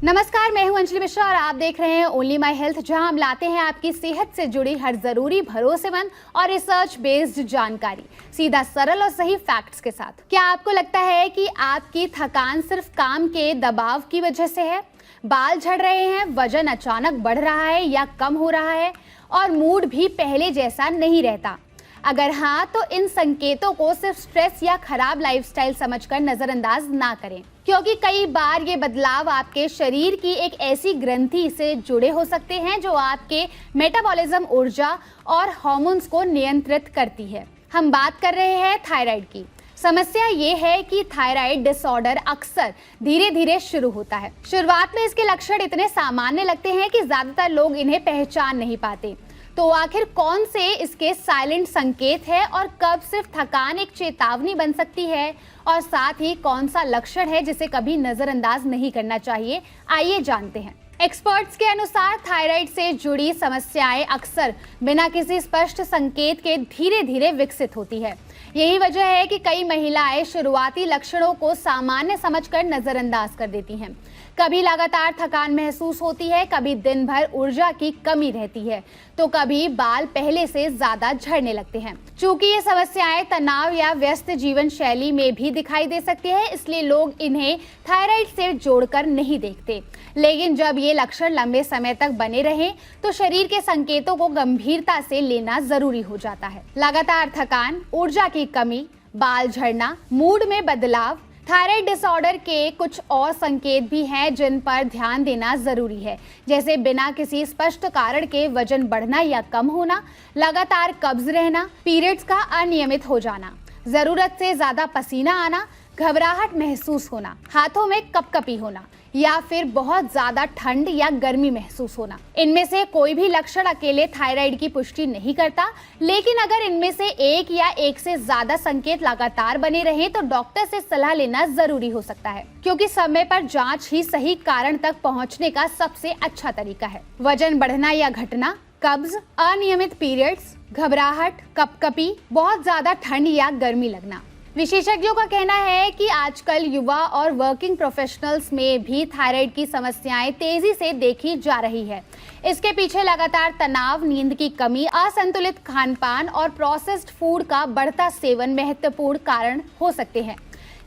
नमस्कार, मैं हूं अंजलि मिश्रा और आप देख रहे हैं ओनली माई हेल्थ, जहां हम लाते हैं आपकी सेहत से जुड़ी हर जरूरी, भरोसेमंद और रिसर्च बेस्ड जानकारी सीधा, सरल और सही फैक्ट्स के साथ। क्या आपको लगता है कि आपकी थकान सिर्फ काम के दबाव की वजह से है? बाल झड़ रहे हैं, वजन अचानक बढ़ रहा है या कम हो रहा है और मूड भी पहले जैसा नहीं रहता? अगर हाँ, तो इन संकेतों को सिर्फ स्ट्रेस या खराब लाइफस्टाइल समझकर नजरअंदाज ना करें, क्योंकि कई बार ये बदलाव आपके शरीर की एक ऐसी ग्रंथि से जुड़े हो सकते हैं जो आपके मेटाबॉलिज्म, ऊर्जा और हार्मोन्स को नियंत्रित करती है। हम बात कर रहे हैं थायराइड की। समस्या ये है कि थायराइड डिसऑर्डर अक्सर धीरे धीरे शुरू होता है। शुरुआत में इसके लक्षण इतने सामान्य लगते हैं कि ज्यादातर लोग इन्हें पहचान नहीं पाते। तो आखिर कौन से इसके साइलेंट संकेत है और कब सिर्फ थकान एक चेतावनी बन सकती है, और साथ ही कौन सा लक्षण है जिसे कभी नजरअंदाज नहीं करना चाहिए, आइए जानते हैं। एक्सपर्ट्स के अनुसार थायराइड से जुड़ी समस्याएं अक्सर बिना किसी स्पष्ट संकेत के धीरे धीरे विकसित होती है। यही वजह है कि कई महिलाएं शुरुआती लक्षणों को सामान्य समझकर नजरअंदाज कर देती हैं। कभी लगातार थकान महसूस होती है, कभी दिन भर ऊर्जा की कमी रहती है, तो कभी बाल पहले से ज्यादा झड़ने लगते हैं। चूंकि ये समस्याएं तनाव या व्यस्त जीवन शैली में भी दिखाई दे सकती है, इसलिए लोग इन्हें थायराइड से जोड़कर नहीं देखते। लेकिन जब ये लक्षण लंबे समय तक बने रहें, तो शरीर के संकेतों को गंभीरता से लेना जरूरी हो जाता है। लगातार थकान, ऊर्जा की कमी, बाल झड़ना, मूड में बदलाव, थायराइड डिसऑर्डर के कुछ और संकेत भी हैं जिन पर ध्यान देना जरूरी है, जैसे बिना किसी स्पष्ट कारण के वजन बढ़ना या कम होना, लगातार कब्ज रहना, पीरियड्स का अनियमित हो जाना, जरूरत से ज्यादा पसीना आना, घबराहट महसूस होना, हाथों में कपकपी होना या फिर बहुत ज्यादा ठंड या गर्मी महसूस होना। इनमें से कोई भी लक्षण अकेले थायराइड की पुष्टि नहीं करता, लेकिन अगर इनमें से एक या एक से ज्यादा संकेत लगातार बने रहे तो डॉक्टर से सलाह लेना जरूरी हो सकता है, क्योंकि समय पर जांच ही सही कारण तक पहुंचने का सबसे अच्छा तरीका है। वजन बढ़ना या घटना, कब्ज, अनियमित पीरियड्स, घबराहट, कपकपी, बहुत ज्यादा ठंड या गर्मी लगना। विशेषज्ञों का कहना है कि आजकल युवा और वर्किंग प्रोफेशनल्स में भी थायराइड की समस्याएं तेजी से देखी जा रही है। इसके पीछे लगातार तनाव, नींद की कमी, असंतुलित खानपान और प्रोसेस्ड फूड का बढ़ता सेवन महत्वपूर्ण कारण हो सकते हैं।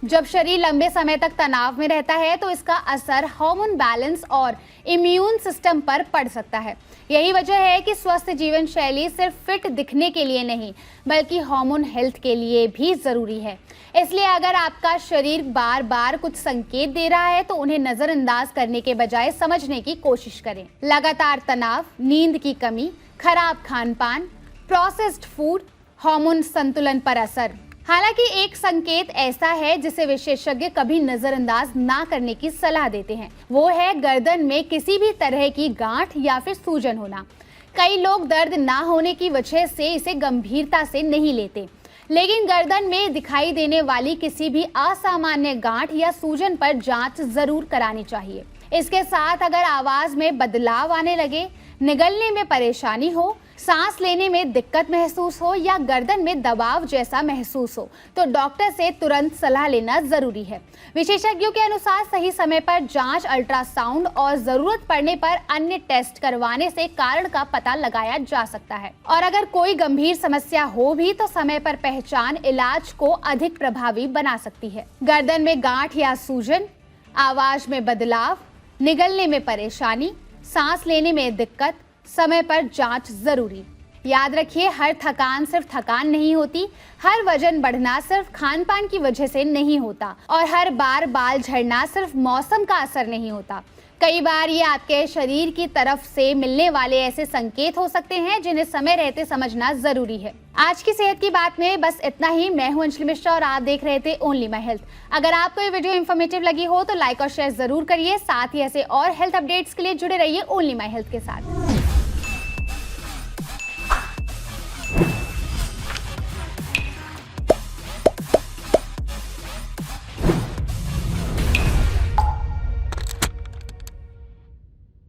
जब शरीर लंबे समय तक तनाव में रहता है तो इसका असर हार्मोन बैलेंस और इम्यून सिस्टम पर पड़ सकता है। यही वजह है कि स्वस्थ जीवन शैली सिर्फ फिट दिखने के लिए नहीं, बल्कि हार्मोन हेल्थ के लिए भी जरूरी है। इसलिए अगर आपका शरीर बार बार कुछ संकेत दे रहा है तो उन्हें नजरअंदाज करने के बजाय समझने की कोशिश करें। लगातार तनाव, नींद की कमी, खराब खानपान, प्रोसेस्ड फूड, हार्मोन संतुलन पर असर। हालांकि एक संकेत ऐसा है जिसे विशेषज्ञ कभी नजरअंदाज ना करने की सलाह देते हैं, वो है गर्दन में किसी भी तरह की गांठ या फिर सूजन होना। कई लोग दर्द ना होने की वजह से इसे गंभीरता से नहीं लेते, लेकिन गर्दन में दिखाई देने वाली किसी भी असामान्य गांठ या सूजन पर जांच जरूर करानी चाहिए। इसके साथ अगर आवाज में बदलाव आने लगे, निगलने में परेशानी हो, सांस लेने में दिक्कत महसूस हो या गर्दन में दबाव जैसा महसूस हो, तो डॉक्टर से तुरंत सलाह लेना जरूरी है। विशेषज्ञों के अनुसार सही समय पर जांच, अल्ट्रासाउंड और जरूरत पड़ने पर अन्य टेस्ट करवाने से कारण का पता लगाया जा सकता है। और अगर कोई गंभीर समस्या हो भी तो समय पर पहचान इलाज को अधिक प्रभावी बना सकती है। गर्दन में गांठ या सूजन, आवाज में बदलाव, निगलने में परेशानी, सांस लेने में दिक्कत, समय पर जांच जरूरी। याद रखिए, हर थकान सिर्फ थकान नहीं होती, हर वजन बढ़ना सिर्फ खान पान की वजह से नहीं होता, और हर बार बाल झड़ना सिर्फ मौसम का असर नहीं होता। कई बार ये आपके शरीर की तरफ से मिलने वाले ऐसे संकेत हो सकते हैं जिन्हें समय रहते समझना जरूरी है। आज की सेहत की बात में बस इतना ही। मैं हूं अंजलि मिश्रा और आप देख रहे थे ओनली माई हेल्थ। अगर आपको ये वीडियो इन्फॉर्मेटिव लगी हो तो लाइक और शेयर जरूर करिए। साथ ही ऐसे और हेल्थ अपडेट्स के लिए जुड़े रहिए ओनली माई हेल्थ के साथ।